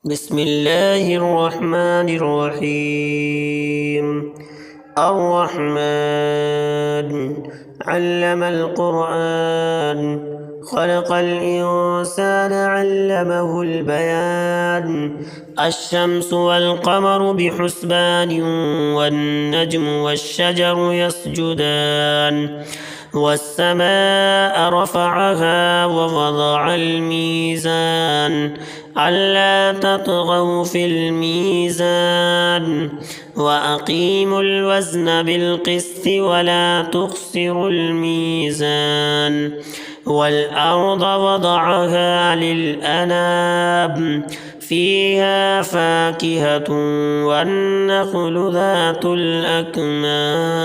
بسم الله الرحمن الرحيم. الرحمن علم القرآن، خلق الإنسان علمه البيان. الشمس والقمر بحسبان، والنجم والشجر يسجدان. والسماء رفعها ووضع الميزان، ألا تطغوا في الميزان، وأقيموا الوزن بالقسط ولا تخسروا الميزان. والأرض وضعها للأنام، فيها فاكهة والنخل ذات الأكمام،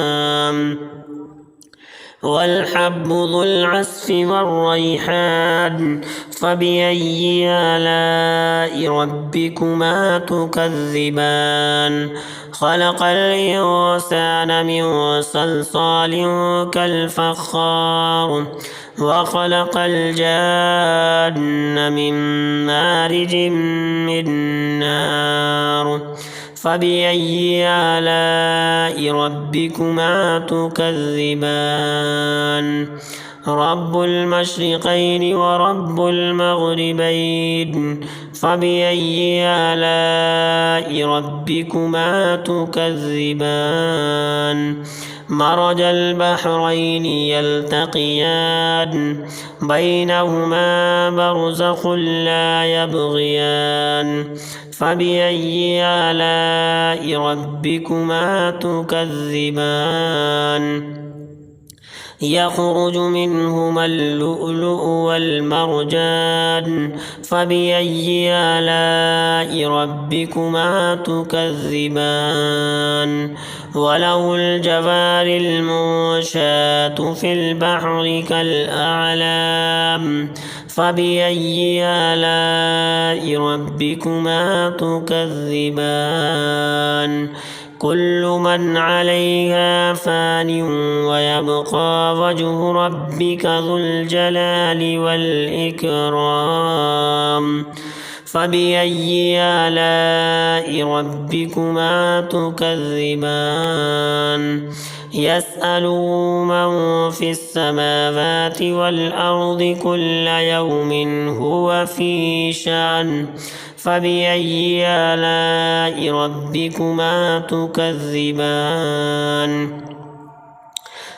والحب ذو العصف والريحان. فبأي آلاء ربكما تكذبان؟ خلق الإنسان من صلصال كالفخار، وخلق الجان من مارج من نار. فبأي آلاء ربكما تكذبان؟ رب المشرقين ورب المغربين. فبأي آلاء ربكما تكذبان؟ مرج البحرين يلتقيان، بينهما برزخ لا يبغيان. فبأي آلاء ربكما تكذبان؟ يخرج منهما اللؤلؤ والمرجان. فبأي آلاء ربكما تكذبان؟ وله الجوار المنشآت في البحر كالأعلام. فبأي آلاء ربكما تكذبان؟ كل من عليها فان، ويبقى وجه ربك ذو الجلال والإكرام. فبأي آلاء ربكما تكذبان؟ يسأله من في السماوات والأرض كل يوم هو في شأن. فبأي آلاء ربكما تكذبان؟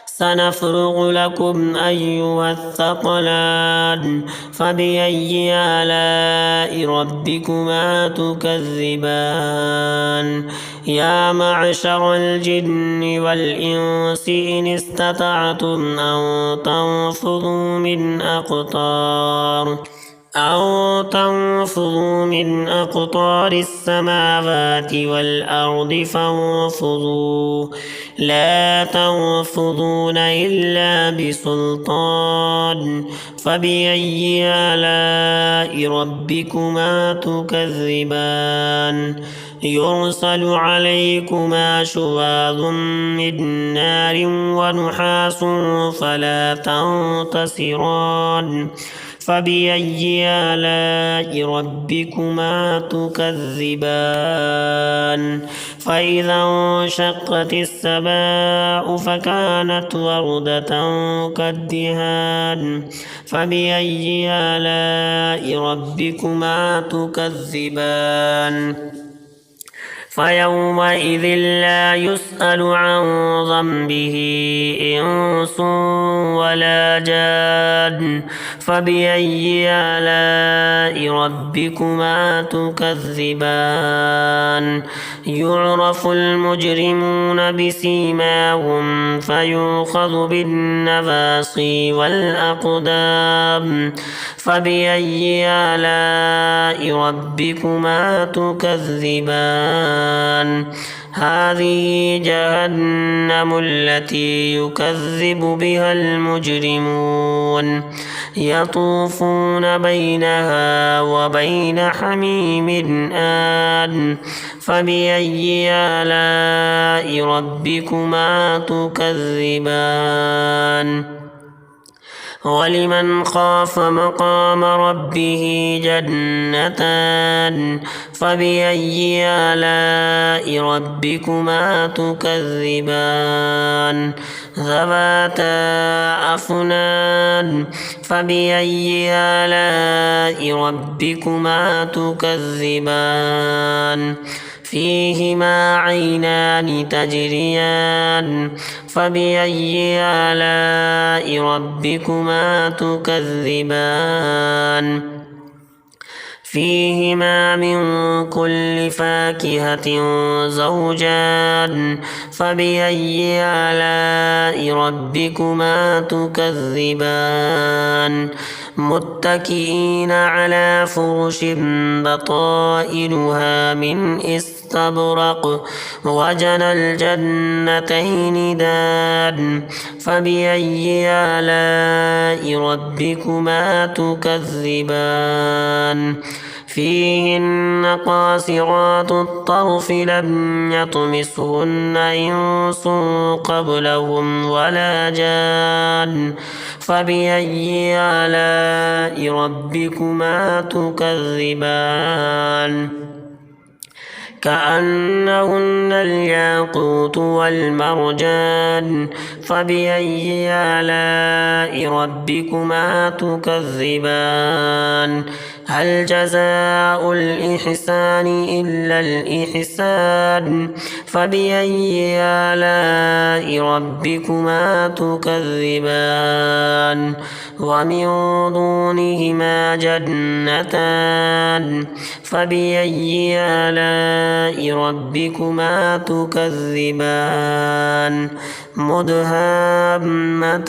سنفرغ لكم أيها الثقلان. فبأي آلاء ربكما تكذبان؟ يا معشر الجن والإنس إن استطعتم أن تنفذوا من أقطار السماوات والأرض فانفذوا، لا تنفذون إلا بسلطان. فبأي آلاء ربكما تكذبان؟ يرسل عليكما شواظ من نار ونحاس فلا تنتصران. فبأي آلاء ربكما تكذبان؟ فإذا انشقت السماء فكانت وردة كالدهان. فبأي آلاء ربكما تكذبان؟ فيومئذ لا يسأل عن ذنبه إنس ولا جان. فبأي آلاء ربكما تكذبان؟ يعرف المجرمون بسيماهم فيؤخذ بالنواصي والأقدام. فبأي آلاء ربكما تكذبان؟ هذه جهنم التي يكذب بها المجرمون، يطوفون بينها وبين حميم آن. فبأي آلاء ربكما تكذبان؟ ولمن خاف مقام ربه جنتان فبأي آلاء ربكما تكذبان ذواتا أفنان فبأي آلاء ربكما تكذبان فيهما عينان تجريان فبأي آلاء ربكما تكذبان فيهما من كل فاكهة زوجان فبأي آلاء ربكما تكذبان متكئين على فرش بطائنها من استبرق وجنى الجنتين دان فبأي آلاء ربكما تكذبان فيهن قاصرات الطرف لم يطمثهن إنس قبلهم ولا جان فبأي آلاء ربكما تكذبان كأنهن الياقوت والمرجان فبأي آلاء ربكما تكذبان هل جزاء الإحسان إلا الإحسان فبأي آلاء ربكما تكذبان ومن دونهما جنتان فبأي آلاء ربكما تكذبان مدهامتان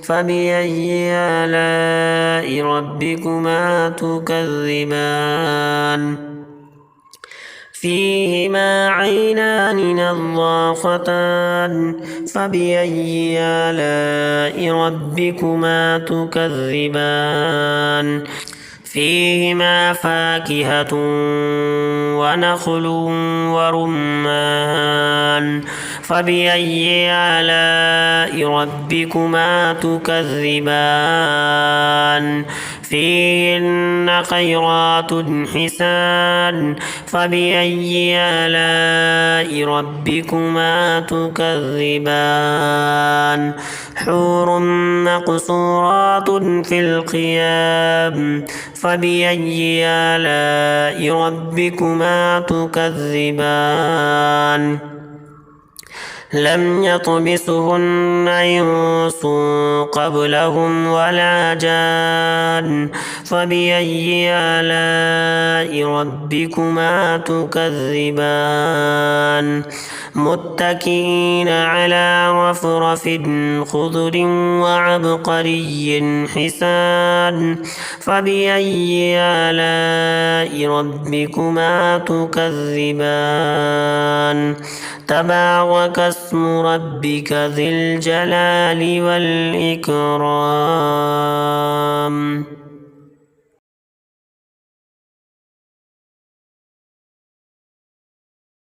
فبأي آلاء ربكما تكذبان فيهما عينان نضاختان فبأي آلاء ربكما تكذبان فيهما فاكهة ونخل ورمان فبأي آلاء ربكما تكذبان فيهن خيرات حسان فبأي آلاء ربكما تكذبان حور مقصورات في الخيام فبأي آلاء ربكما تكذبان لم يطمثهن إنس قبلهم ولا جان فبأي آلاء ربكما تكذبان متكئين على رفرف خضر وعبقري حسان فبأي آلاء ربكما تكذبان تبارك اسم ربك ذي الجلال والإكرام.